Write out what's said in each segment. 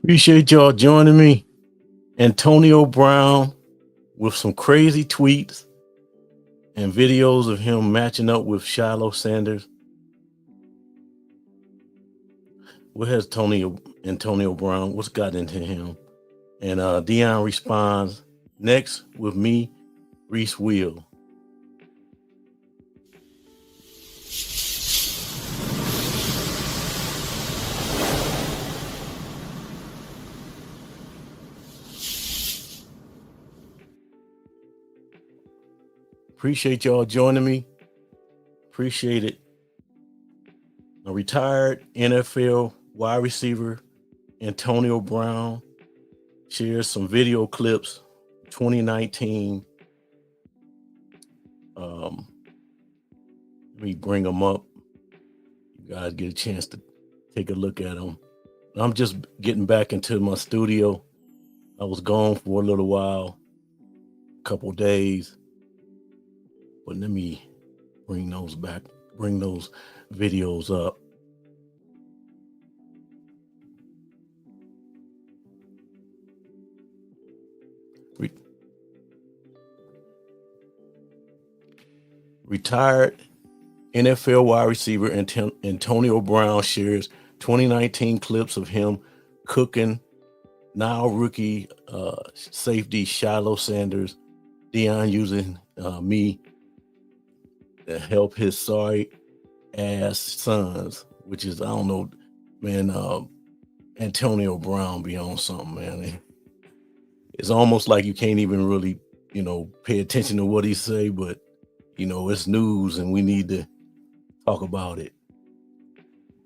Appreciate y'all joining me. Antonio Brown with some crazy tweets and videos of him matching up with Shilo Sanders. What has Antonio Brown? What's got into him? And Dion responds next with me, Reese Will. Appreciate y'all joining me. Appreciate it. A retired NFL wide receiver, Antonio Brown, shares some video clips 2019. Let me bring them up. You guys get a chance to take a look at them. I'm just getting back into my studio. I was gone for a little while, a couple days. But let me bring those back, bring those videos up. Retired NFL wide receiver Antonio Brown shares 2019 clips of him cooking now rookie safety Shilo Sanders. Dion using me to help his sorry ass sons, which is, I don't know, man, Antonio Brown be on something, man. It's almost like you can't even really, pay attention to what he say, but, it's news and we need to talk about it.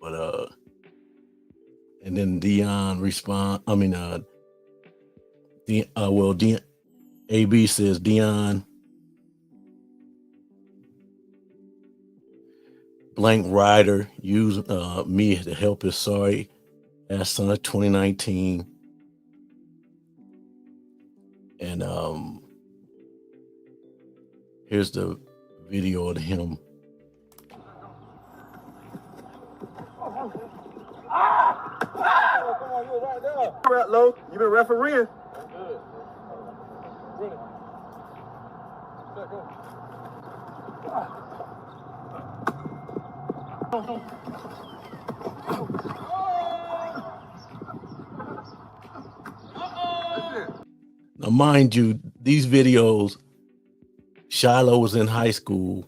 But, and then Dion respond, AB says, Dion, blank rider used me to help his sorry ass son 2019. And here's the video of him. Come on, you're right there. Low, you been refereeing. Good. Ready. Set, go. Now, mind you, these videos, Shilo was in high school,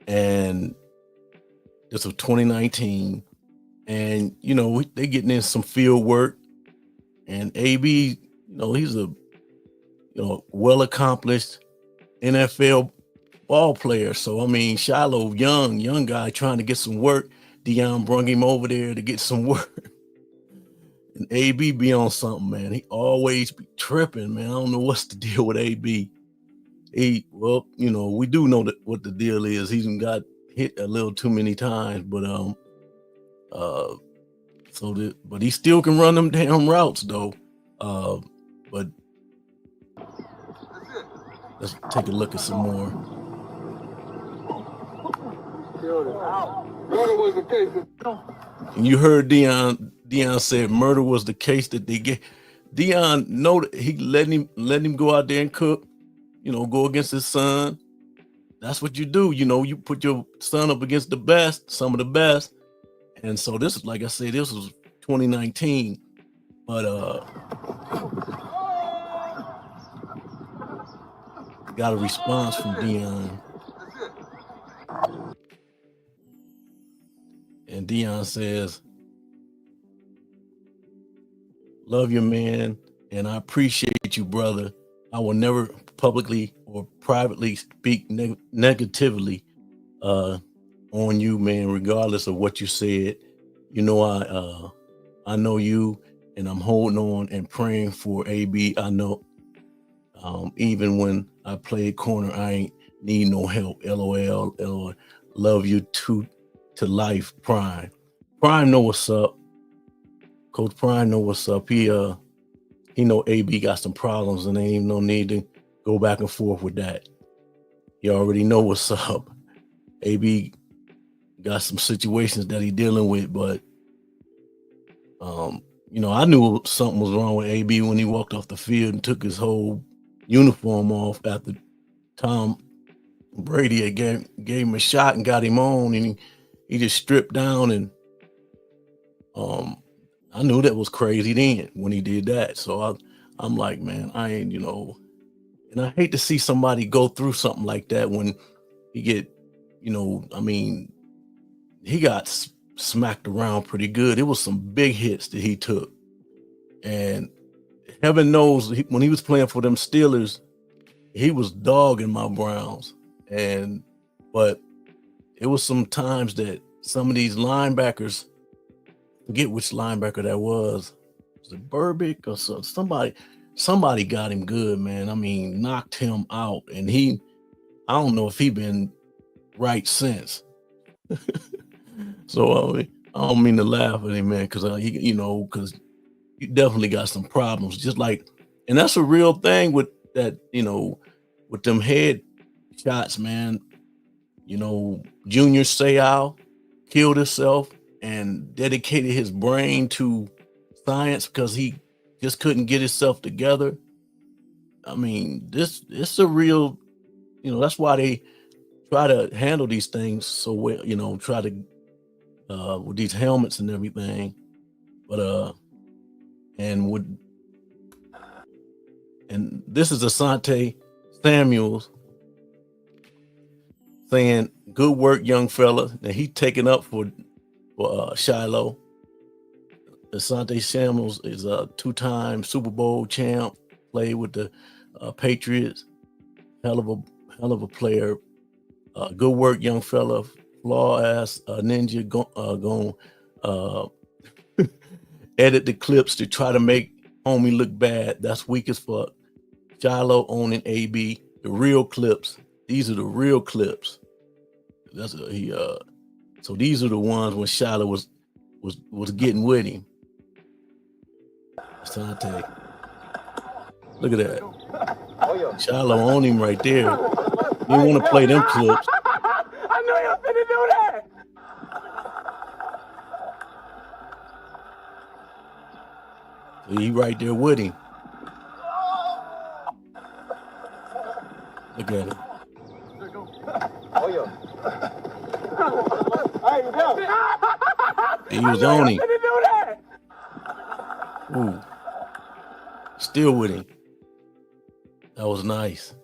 and this was 2019, and they getting in some field work, and AB, he's a well accomplished NFL ball player. So Shilo, young guy trying to get some work. Dion brung him over there to get some work. And AB be on something, man. He always be tripping, man. I don't know what's the deal with AB. We do know what the deal is. He's got hit a little too many times, but but he still can run them damn routes though. But let's take a look at some more. Murder was the case. And you heard Dion said murder was the case that they get. Dion know that he let him go out there and cook, go against his son. That's what you do. You put your son up against the best, some of the best. And so this is, like I said, this was 2019. But got a response from Dion. And Dion says, love you, man, and I appreciate you, brother. I will never publicly or privately speak negatively on you, man, regardless of what you said. I know you, and I'm holding on and praying for AB. I know even when I played corner, I ain't need no help. LOL. LOL. Love you to life, Prime. Prime know what's up. Coach Prime know what's up. He know AB got some problems, and there ain't no need to go back and forth with that. You already know what's up. AB got some situations that he dealing with, but I knew something was wrong with AB when he walked off the field and took his whole uniform off after Tom Brady had gave him a shot and got him on, and he just stripped down, and I knew that was crazy then when he did that. So I'm like, man, I ain't, and I hate to see somebody go through something like that when he get, I mean, he got smacked around pretty good. It was some big hits that he took, and heaven knows when he was playing for them Steelers, he was dogging my Browns, but it was some times that some of these linebackers, forget which linebacker that was it Burbick or somebody got him good, man. I mean, knocked him out, and I don't know if he been right since. So I don't mean to laugh at him, man, because because you definitely got some problems. Just like, and that's a real thing with that, with them head shots, man. Junior Seau killed himself and dedicated his brain to science because he just couldn't get himself together. I mean, it's a real, that's why they try to handle these things so well, try to with these helmets and everything. But and this is Asante Samuel saying, "Good work, young fella." And he taking up for Shilo. Asante Samuel is a two-time Super Bowl champ. Played with the Patriots. Hell of a player. Good work, young fella. Flaw ass ninja going edit the clips to try to make homie look bad. That's weak as fuck. Shilo owning AB. The real clips. These are the real clips. So these are the ones when Shilo was getting with him. Asante. Look at that. Shilo on him right there. You didn't want to play them clips. I knew you were finna do that. So he right there with him. Look at him. He was on him. Ooh. Still with him. That was nice.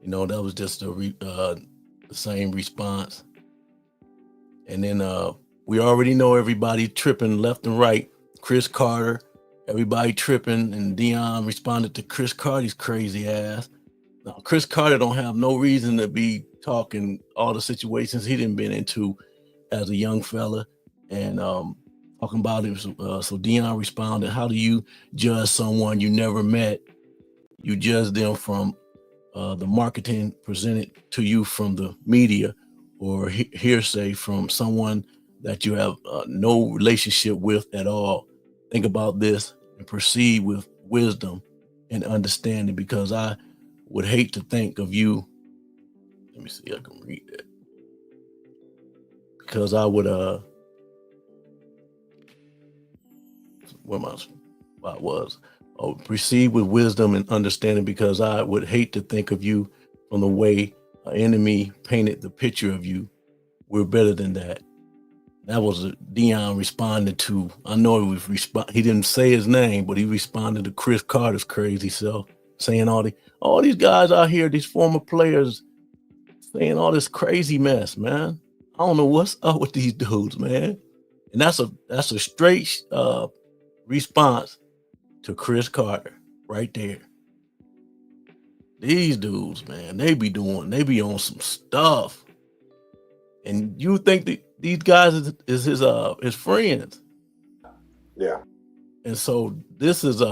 That was just the same response. And then we already know everybody tripping left and right. Chris Carter, everybody tripping, and Dion responded to Chris Carter's crazy ass. Now, Chris Carter don't have no reason to be talking all the situations he didn't been into as a young fella, and talking about it. So Dion responded, "How do you judge someone you never met? You judge them from the marketing presented to you from the media, or hearsay from someone that you have no relationship with at all. Think about this and proceed with wisdom and understanding, because I would hate to think of you." Let me see, I can read that. Because I would where my spot was. Oh, proceed with wisdom and understanding, because I would hate to think of you from the way an enemy painted the picture of you. We're better than that. That was Dion responded to. I know he didn't say his name, but he responded to Chris Carter's crazy self, saying all these guys out here, these former players, saying all this crazy mess, man. I don't know what's up with these dudes, man. And that's a straight response to Chris Carter right there. These dudes, man, they be on some stuff. And you think that these guys is his friends. Yeah. And so this is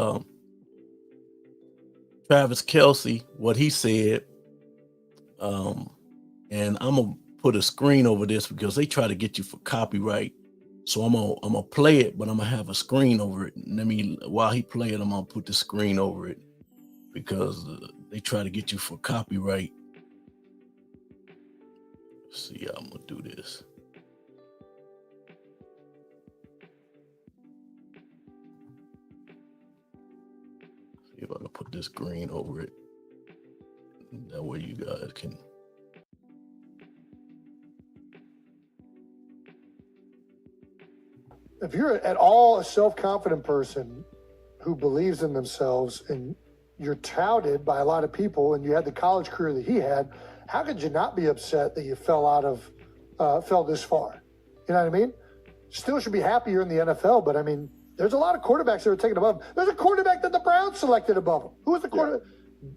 Travis Kelce, what he said. And I'm gonna put a screen over this because they try to get you for copyright. So I'm gonna play it, but I'm gonna have a screen over it. While he play it, I'm gonna put the screen over it because they try to get you for copyright. Let's see how I'm gonna do this. if I can put this green over it. That way you guys can. If you're at all a self-confident person who believes in themselves and you're touted by a lot of people and you had the college career that he had, how could you not be upset that you fell this far? You know what I mean? Still should be happy you're in the NFL, but I mean, there's a lot of quarterbacks that are taken above him. There's a quarterback that the Browns selected above him. Who was the quarterback?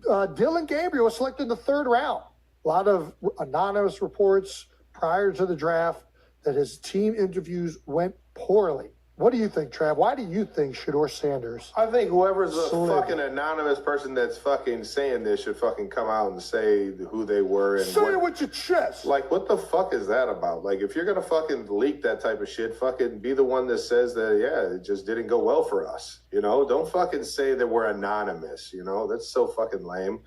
Dylan Gabriel was selected in the 3rd round. A lot of anonymous reports prior to the draft that his team interviews went poorly. What do you think, Trav? Why do you think Shilo Sanders? I think whoever's a fucking anonymous person that's fucking saying this should fucking come out and say who they were. And say it with your chest. Like, what the fuck is that about? Like, if you're gonna fucking leak that type of shit, fucking be the one that says that, yeah, it just didn't go well for us. You know, don't fucking say that we're anonymous. You know, that's so fucking lame.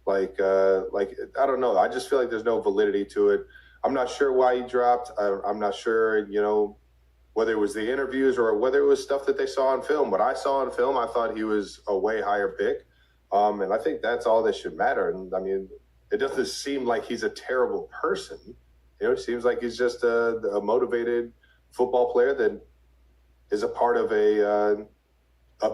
Like, I don't know. I just feel like there's no validity to it. I'm not sure why he dropped. I'm not sure, you know, whether it was the interviews or whether it was stuff that they saw on film. What I saw on film, I thought he was a way higher pick. And I think that's all that should matter. And I mean, it doesn't seem like he's a terrible person. You know, it seems like he's just a motivated football player that is a part of a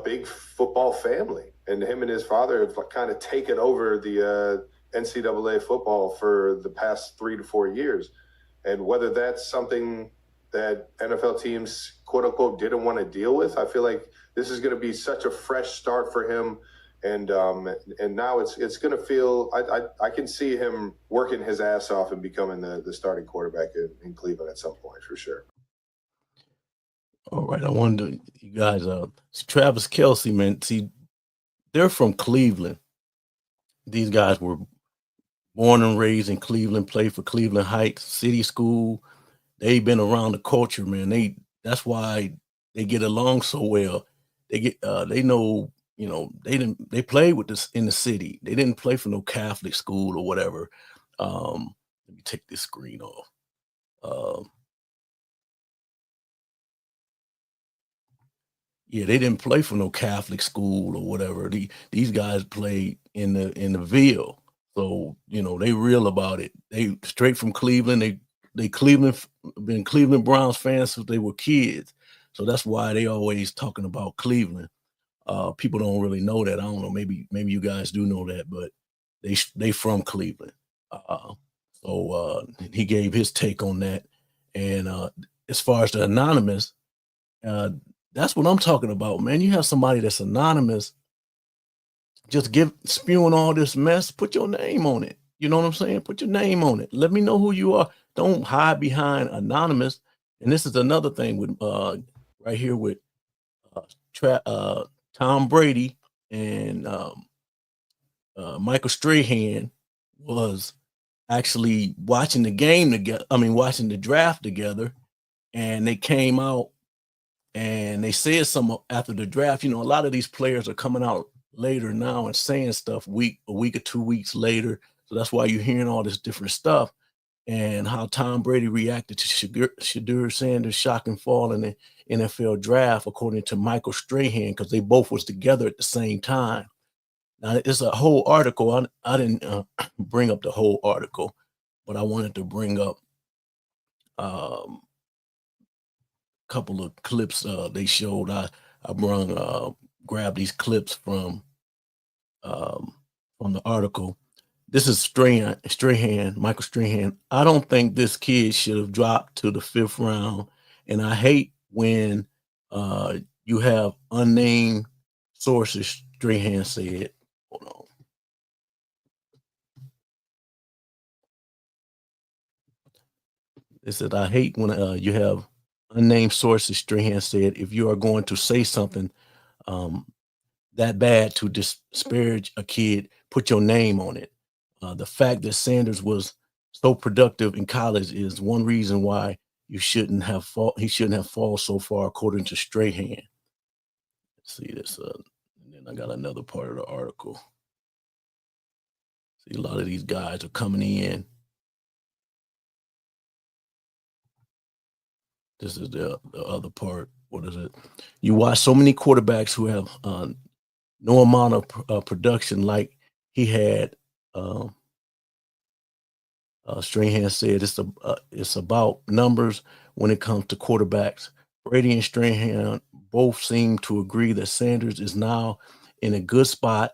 big football family. And him and his father have kind of taken over the NCAA football for the past 3 to 4 years. And whether that's something that NFL teams, quote unquote, didn't want to deal with, I feel like this is going to be such a fresh start for him. And now it's going to feel, I can see him working his ass off and becoming the starting quarterback in Cleveland at some point, for sure. All right. I wonder, you guys, Travis Kelce, man, see, they're from Cleveland. These guys were born and raised in Cleveland, played for Cleveland Heights City School. They've been around the culture, man. That's why they get along so well. They know, you know, they played with this in the city. They didn't play for no Catholic school or whatever. Let me take this screen off. Yeah, they didn't play for no Catholic school or whatever. These guys played in the Ville. So, you know, they real about it. They straight from Cleveland. They been Cleveland Browns fans since they were kids. So that's why they always talking about Cleveland. People don't really know that. I don't know. Maybe you guys do know that, but they from Cleveland. So he gave his take on that. And as far as the anonymous, that's what I'm talking about, man. You have somebody that's anonymous, just spewing all this mess. Put your name on it. You know what I'm saying? Put your name on it. Let me know who you are. Don't hide behind anonymous. And this is another thing with right here with Tom Brady and Michael Strahan was actually watching the game together. I mean, watching the draft together, and they came out and they said something after the draft. You know, a lot of these players are coming out later now and saying stuff a week or 2 weeks later. So that's why you're hearing all this different stuff. And how Tom Brady reacted to Shilo Sanders' shocking fall in the NFL draft, according to Michael Strahan, because they both was together at the same time. Now, it's a whole article. I didn't bring up the whole article, but I wanted to bring up a couple of clips they showed. I grabbed these clips from the article. This is Strahan, Michael Strahan. I don't think this kid should have dropped to the 5th round. And I hate when you have unnamed sources, Strahan said. Hold on. It said, I hate when you have unnamed sources, Strahan said, if you are going to say something that bad to disparage a kid, put your name on it. The fact that Sanders was so productive in college is one reason why he shouldn't have fallen so far, according to Strahan. Let's see this, and then I got another part of the article. See, a lot of these guys are coming in. This is the other part. What is it? You watch so many quarterbacks who have no amount of production like he had. Strahan said it's about numbers when it comes to quarterbacks. Brady and Strahan both seem to agree that Sanders is now in a good spot,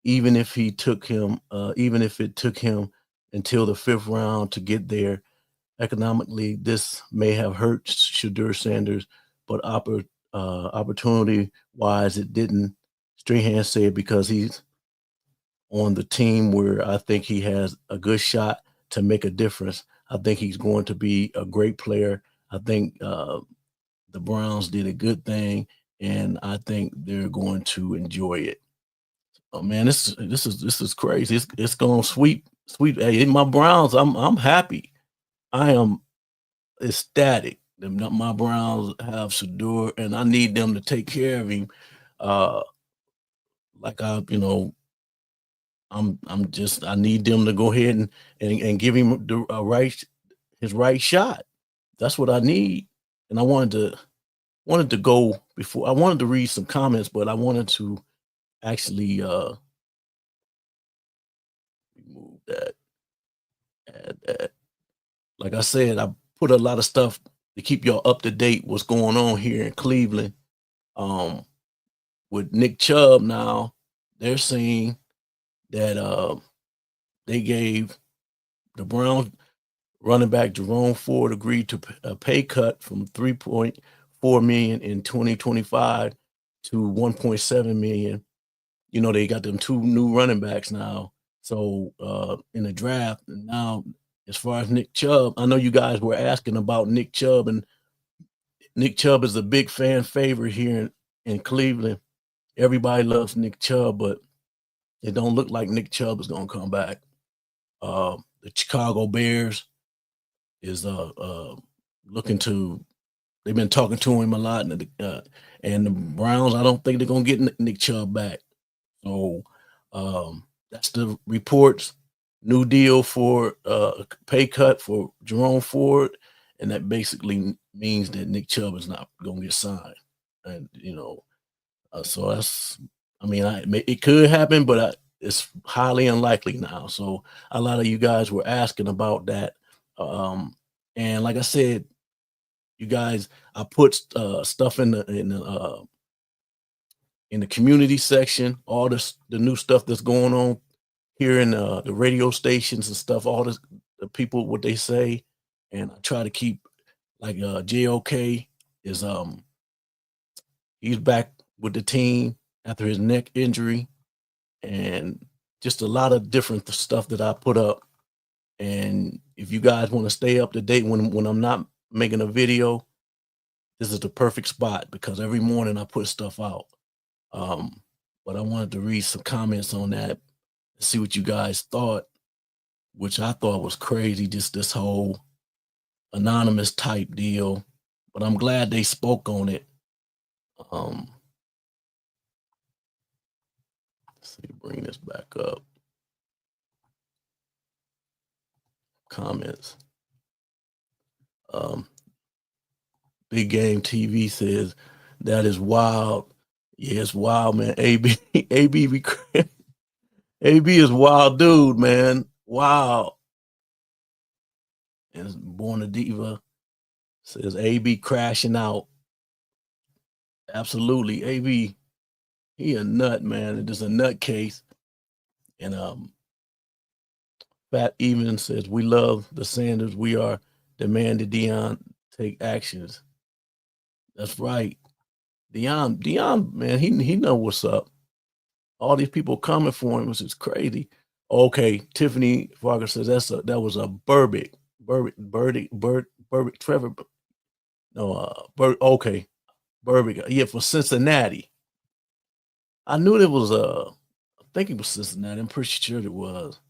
even if it took him until the 5th round to get there. Economically, this may have hurt Shadur Sanders, but opportunity-wise, it didn't. Strahan said because he's on the team where I think he has a good shot to make a difference. I think he's going to be a great player. I think the Browns did a good thing, and I think they're going to enjoy it. Oh man, this is crazy. It's going to sweep. Hey, my Browns, I'm happy. I am ecstatic. My Browns have Shedeur, and I need them to take care of him. Like I need them to go ahead and give him his right shot. That's what I need. And I wanted to go before I wanted to read some comments, but I wanted to actually remove that. Add that. Like I said, I put a lot of stuff to keep y'all up to date what's going on here in Cleveland. With Nick Chubb now, they're saying that they gave the Browns running back Jerome Ford agreed to a pay cut from $3.4 million in 2025 to $1.7 million. You know, they got them 2 new running backs now. So in the draft, and now as far as Nick Chubb, I know you guys were asking about Nick Chubb, and Nick Chubb is a big fan favorite here in Cleveland. Everybody loves Nick Chubb, but it don't look like Nick Chubb is going to come back. The Chicago Bears is looking to. They've been talking to him a lot, and the Browns. I don't think they're gonna get Nick Chubb back. So that's the reports. New deal for pay cut for Jerome Ford, and that basically means that Nick Chubb is not gonna get signed. And so that's. I mean, it could happen, but it's highly unlikely now. So a lot of you guys were asking about that. And like I said, you guys, I put stuff in the community section, all the new stuff that's going on here in the radio stations and stuff, all the people, what they say. And I try to keep like JOK is he's back with the team after his neck injury, and just a lot of different stuff that I put up. And if you guys want to stay up to date when I'm not making a video, this is the perfect spot because every morning I put stuff out. But I wanted to read some comments on that and see what you guys thought, which I thought was crazy, just this whole anonymous type deal. But I'm glad they spoke on it. Let's see, bring this back up. Comments. Big Game TV says that is wild. Yeah, it's wild, man. AB is wild dude, man. Wow. And Born a Diva says AB crashing out. Absolutely. AB, he a nut, man. It is a nut case. And Fat Even says, we love the Sanders. We are demanding Deion take actions. That's right. Deion, man, he know what's up. All these people coming for him, which is crazy. Okay, Tiffany Farger says that was a Burbick, Trevor. No, okay, Burbick. Yeah, for Cincinnati. I knew it was I think it was Cincinnati. I'm pretty sure it was.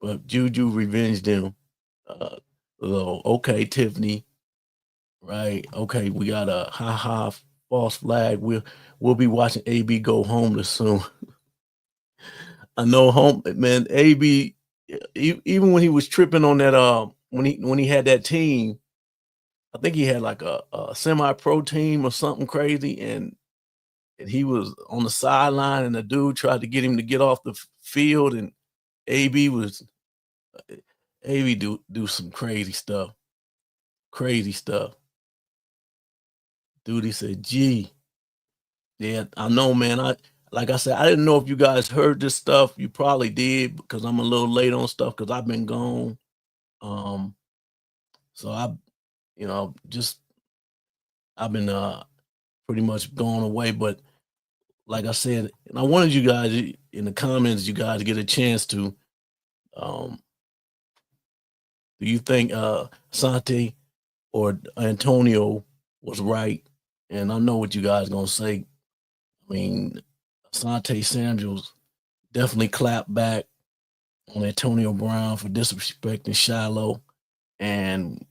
But Juju revenged him. Though, okay, Tiffany. Right. Okay, we got a false flag. We'll be watching AB go homeless soon. I know man, AB, even when he was tripping on that when he had that team, I think he had like a semi-pro team or something crazy, and and he was on the sideline, and the dude tried to get him to get off the field, and AB was AB do some crazy stuff. Crazy stuff. Dude, he said, gee, yeah, I know, man. Like I said, I didn't know if you guys heard this stuff. You probably did because I'm a little late on stuff because I've been gone. So I've been pretty much gone away. But like I said, and I wanted you guys in the comments, you guys get a chance to do you think Asante or Antonio was right? And I know what you guys gonna say. I mean, Asante Samuels definitely clapped back on Antonio Brown for disrespecting Shilo. And,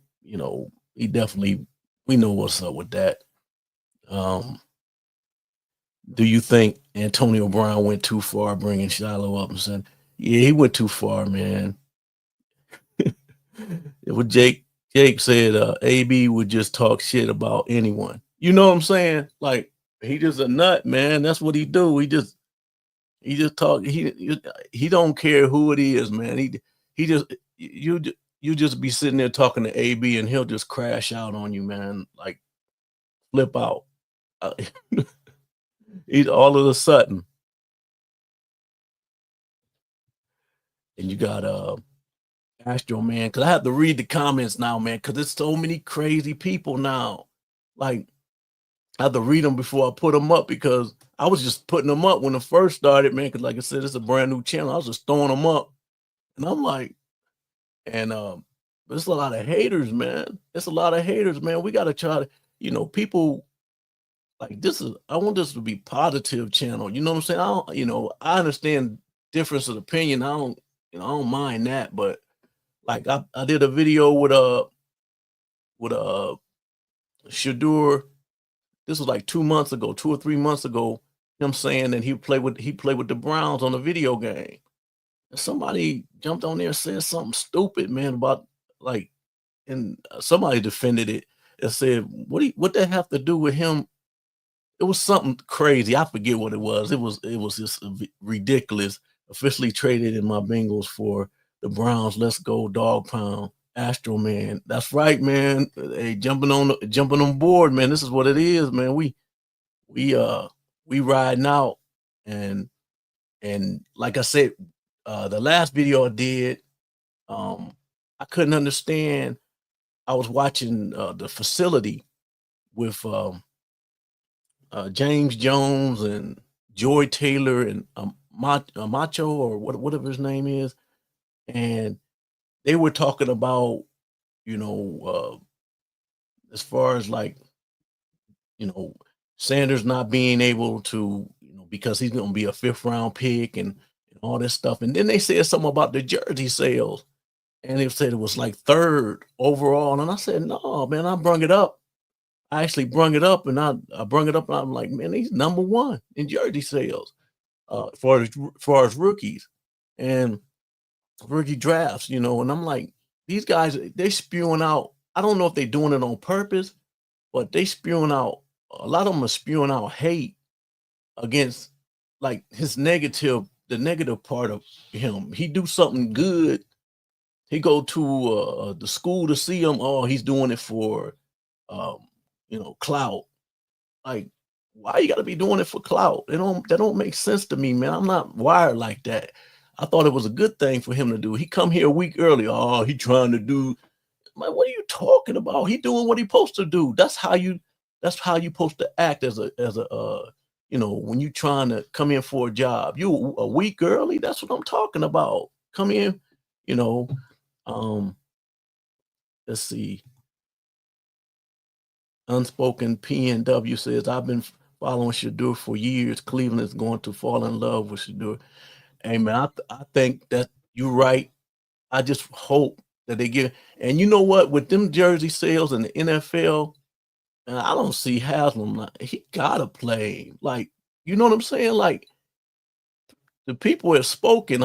he definitely, we know what's up with that. Do you think Antonio Brown went too far bringing Shilo up and saying, yeah, he went too far, man. What Jake said, AB would just talk shit about anyone. You know what I'm saying? Like, he just a nut, man. That's what he do. He just talk. He don't care who it is, man. He just you just be sitting there talking to AB and he'll just crash out on you, man. Like flip out. He's all of a sudden, and you got Astro, man. Because I have to read the comments now, man. Because there's so many crazy people now. Like I have to read them before I put them up because I was just putting them up when it first started, man. Because like I said, it's a brand new channel. I was just throwing them up, and I'm like, and there's a lot of haters, man. It's a lot of haters, man. We got to try to, people like this is. I want this to be positive channel. You know what I'm saying? I understand difference of opinion. I don't mind that, but like I did a video with Shadur. This was like 2 months ago, 2 or 3 months ago. Him saying that he played with the Browns on a video game. And somebody jumped on there and said something stupid, man, about like, and somebody defended it and said, what that have to do with him? It was something crazy. I forget what it was. It was just ridiculous. Officially traded in my Bengals for the Browns. Let's go, dog pound. Astro, man. That's right, man. Hey, jumping on board, man. This is what it is, man. We riding out, and like I said, the last video I did, I couldn't understand. I was watching the facility with James Jones and Joy Taylor and Macho or whatever his name is, and they were talking about, as far as like, Sanders not being able to, because he's going to be a 5th round pick and all this stuff. And then they said something about the jersey sales, and they said it was like 3rd overall. And I said, no, man, I brung it up. I actually brung it up, and I brung it up, and I'm like, man, he's number 1 in jersey sales, far as rookies and rookie drafts, and I'm like, these guys, they spewing out. I don't know if they're doing it on purpose, but they spewing out. A lot of them are spewing out hate against like the negative part of him. He do something good. He go to the school to see him. Oh, he's doing it for, clout. Like, why you got to be doing it for clout? That don't make sense to me, man. I'm not wired like that. I thought it was a good thing for him to do. He come here a week early. Oh, he trying to do. Like, what are you talking about? He doing what he supposed to do. That's how you supposed to act as a when you trying to come in for a job. You a week early. That's what I'm talking about. Come in, let's see. Unspoken PNW says, I've been following Shadur for years. Cleveland is going to fall in love with Shadur. Hey, man, I think that you're right. I just hope that they get. And you know what? With them jersey sales in the NFL, and I don't see Haslam. He gotta play. Like, you know what I'm saying? Like, the people have spoken.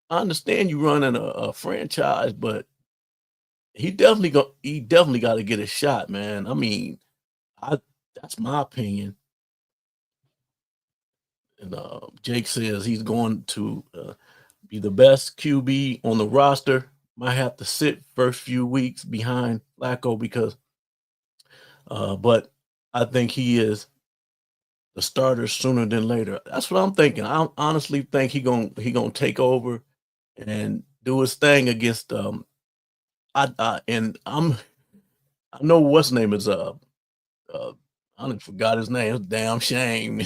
I understand you running a franchise, but he definitely got to get a shot, man. I mean, that's my opinion. And Jake says he's going to be the best QB on the roster. Might have to sit first few weeks behind Flacco because, but I think he is the starter sooner than later. That's what I'm thinking. I honestly think he gonna take over and do his thing against I know what's name is I done forgot his name. It's a damn shame.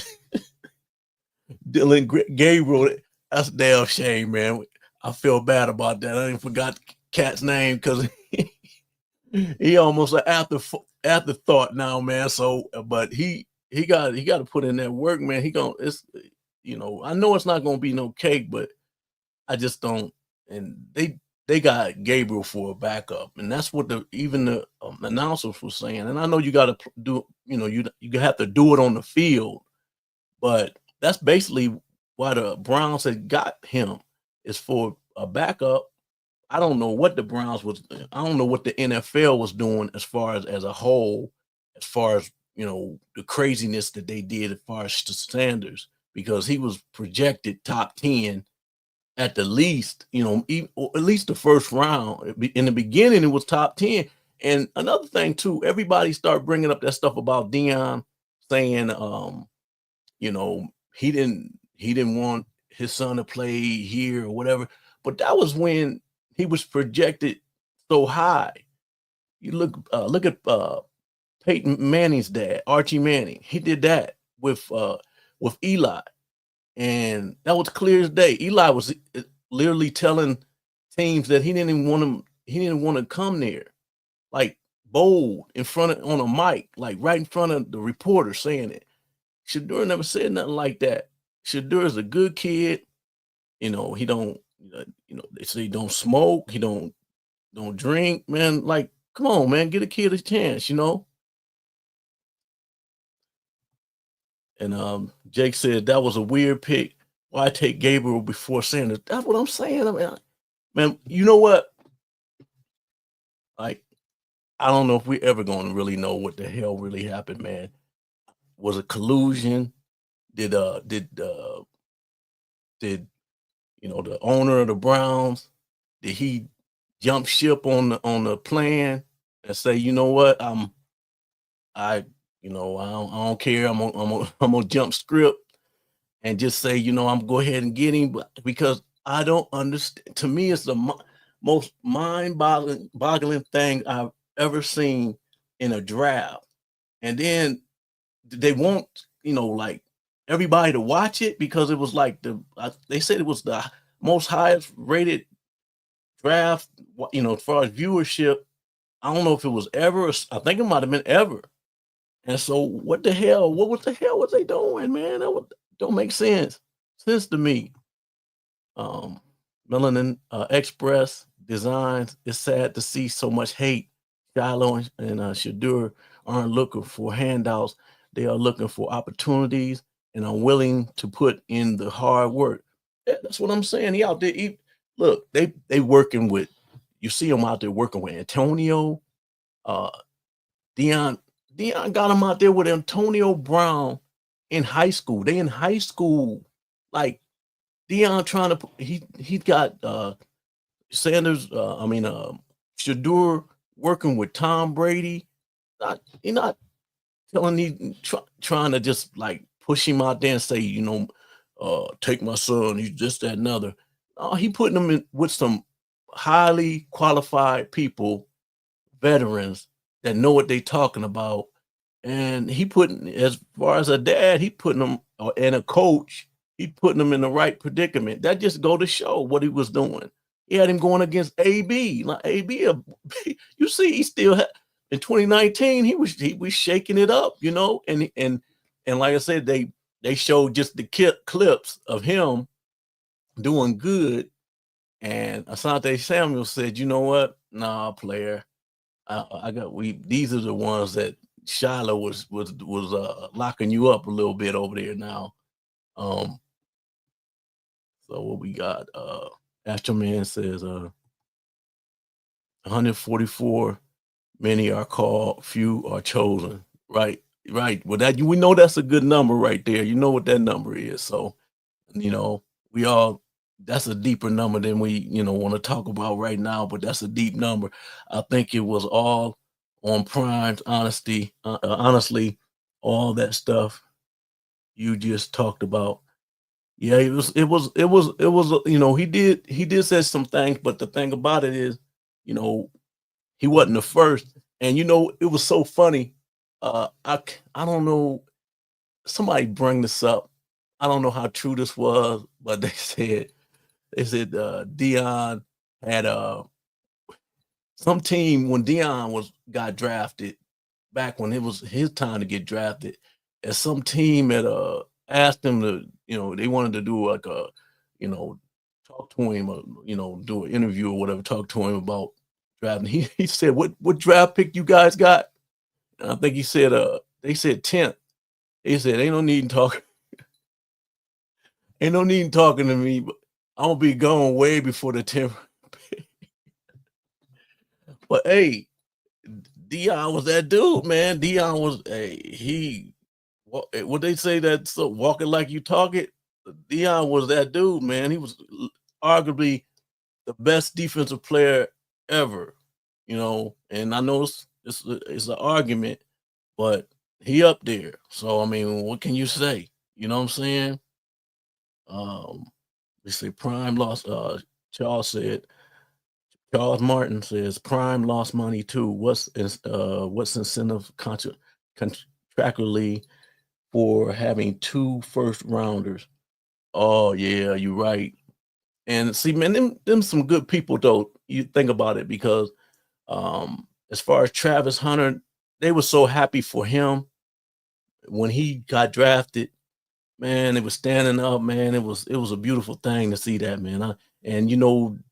Dylan Gabriel. That's a damn shame, man. I feel bad about that. I didn't forgot the cat's name because he almost an afterthought now, man. So, but he got to put in that work, man. It's I know it's not gonna be no cake, but I just don't. And they got Gabriel for a backup, and that's what even the announcers were saying. And I know you got to do, you have to do it on the field, but that's basically why the Browns had got him is for a backup. I don't know what the Browns was. I don't know what the NFL was doing as a whole, as far as the craziness that they did as far as Sanders, because he was projected top 10 at the least, or at least the first round. In the beginning, it was top 10. And another thing too, everybody started bringing up that stuff about Deion saying, he didn't want his son to play here or whatever. But that was when he was projected so high. You look at Peyton Manning's dad, Archie Manning. He did that with Eli. And that was clear as day. Eli was literally telling teams that he didn't want to come there, like bold on a mic, like right in front of the reporter saying it. Shedeur never said nothing like that. Shedeur is a good kid. He don't, they say he don't smoke. He don't drink, man. Like, come on, man, get a kid a chance, And Jake said that was a weird pick. Why take Gabriel before Sanders? That's what I'm saying. I mean, man, you know what? Like, I don't know if we ever going to really know what the hell really happened, man. Was it collusion? Did the owner of the Browns, did he jump ship on the plan and say, you know what, I don't care. I'm gonna jump script and just say, I'm go ahead and get him, because I don't understand. To me, it's the most mind-boggling thing I've ever seen in a draft. And then they want, like everybody to watch it because it was like they said it was the most highest rated draft, as far as viewership. I don't know if it was ever. I think it might have been ever. And so, what the hell? What was they doing, man? Don't make sense to me. Melanin Express Designs. It's sad to see so much hate. Shilo and Shedeur aren't looking for handouts. They are looking for opportunities and are willing to put in the hard work. Yeah, that's what I'm saying. He out there. Look, they working with. You see them out there working with Antonio. Deion got him out there with Antonio Brown in high school. They in high school, like Deion trying to. He got Sanders. Shedeur working with Tom Brady. He's not telling trying to just like push him out there and say, take my son. He's just that and other. He putting him in with some highly qualified people, veterans that know what they talking about. And he putting, as far as a dad, he putting them, and a coach, he putting them in the right predicament. That just go to show what he was doing. He had him going against AB. Like AB, you see, he still had, in 2019, he was shaking it up, and like I said, they showed just the clips of him doing good. And Asante Samuel said, you know what? Nah, player. These are the ones that Shilo was locking you up a little bit over there now. So what we got? Astro Man says 144, many are called, few are chosen. Right. Right. Well, that we know that's a good number right there. You know what that number is. So, we all that's a deeper number than we, want to talk about right now, but that's a deep number. I think it was all on Prime's honesty, honestly, all that stuff you just talked about. Yeah, he did say some things, but the thing about it is, you know, he wasn't the first. And it was so funny. I don't know, somebody bring this up. I don't know how true this was, but they said Dion had some team when Dion got drafted back when it was his time to get drafted, and some team had asked him to, they wanted to do like a, you know, talk to him, or, do an interview or whatever, talk to him about drafting. He said, "What draft pick you guys got?" And I think he said, they said 10th. He said, ain't no need in talking to me, but I'm gonna be gone way before the 10th." But hey, Dion was that dude, man. Dion was what they say, that so walking like you talk it. Dion was that dude, man. He was arguably the best defensive player ever, and I know it's an argument, but he up there. So I mean, what can you say? You know what I'm saying? Um, they say Prime lost. Charles said Charles Martin says Prime lost money too. What's incentive contractually for having two first rounders? Oh yeah, you're right. And see, man, them some good people though. You think about it, because as far as Travis Hunter, they were so happy for him when he got drafted. Man, it was standing up, man. It was a beautiful thing to see that, man. And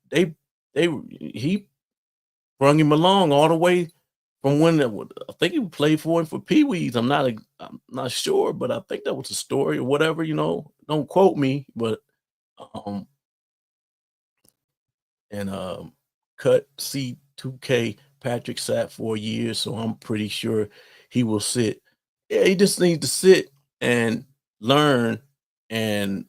they he brung him along all the way from when I think he played for him for Pee Wees. I'm not sure, but I think that was the story or whatever. Don't quote me, but um and cut C2K Patrick sat 4 years, so I'm pretty sure he will sit. Yeah, he just needs to sit and learn. And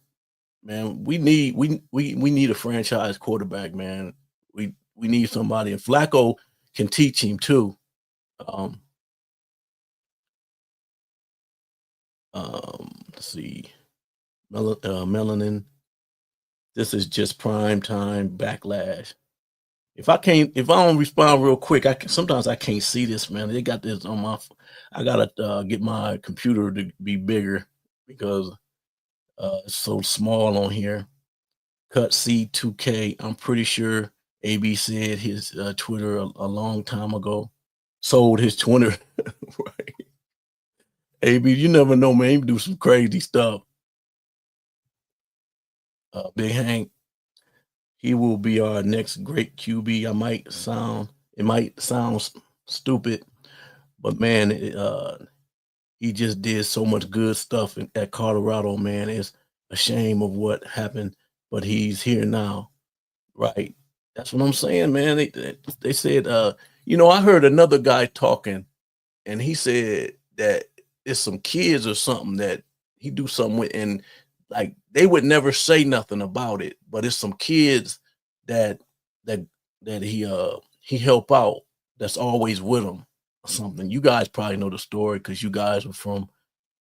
man, we need a franchise quarterback, man. We need somebody, and Flacco can teach him too. Um, let's see, melanin. This is just prime time backlash. If I don't respond real quick, sometimes I can't see this, man. They got this on my. I gotta get my computer to be bigger, because it's so small on here. Cut C2K. I'm pretty sure AB said his Twitter a long time ago. Sold his Twitter. Right. AB, you never know, man. He do some crazy stuff. Big Hank, he will be our next great QB. It might sound stupid, but man, he just did so much good stuff at Colorado, man. It's a shame of what happened, but he's here now. Right. That's what I'm saying, man. They said, I heard another guy talking, and he said that it's some kids or something that he do something with, and like they would never say nothing about it, but it's some kids that that that he help out, that's always with him or something. You guys probably know the story because you guys are from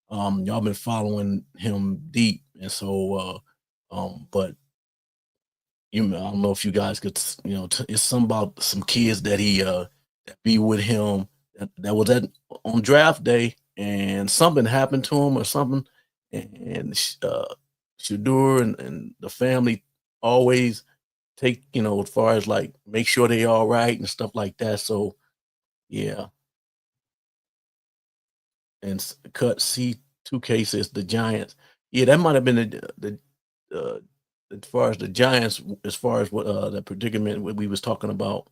y'all been following him deep, and so but I don't know if you guys could, it's something about some kids that he that be with him, that was on draft day, and something happened to him or something, and Shadur and the family always take, as far as like make sure they all right and stuff like that. So yeah, and cut C2K says the Giants. Yeah, that might have been the as far as the Giants, as far as what the predicament we was talking about.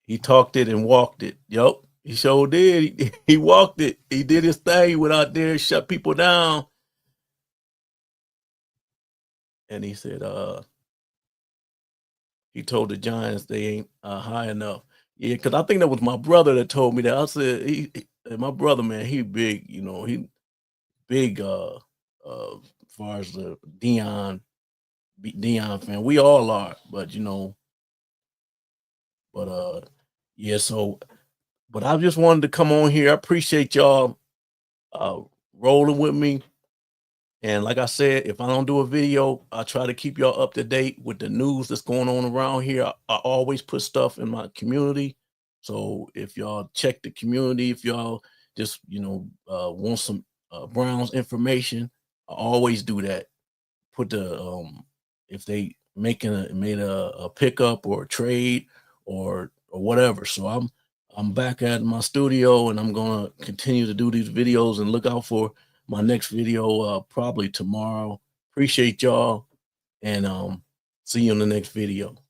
He talked it and walked it. Yup, he sure did. He walked it. He did his thing. He went out there, shut people down, and he said, he told the Giants they ain't high enough. Yeah, because I think that was my brother that told me that. I said my brother, man, he big, you know, he big as far as the Dion fan. We all are, but you know, but yeah, so but I just wanted to come on here. I appreciate y'all rolling with me. And like I said, if I don't do a video, I try to keep y'all up to date with the news that's going on around here. I always put stuff in my community. So if y'all check the community, if y'all just, you know, want some Browns information, I always do that. Put the if they made a pickup or a trade or whatever. So I'm back at my studio and I'm gonna continue to do these videos and look out for my next video probably tomorrow. Appreciate y'all and see you in the next video.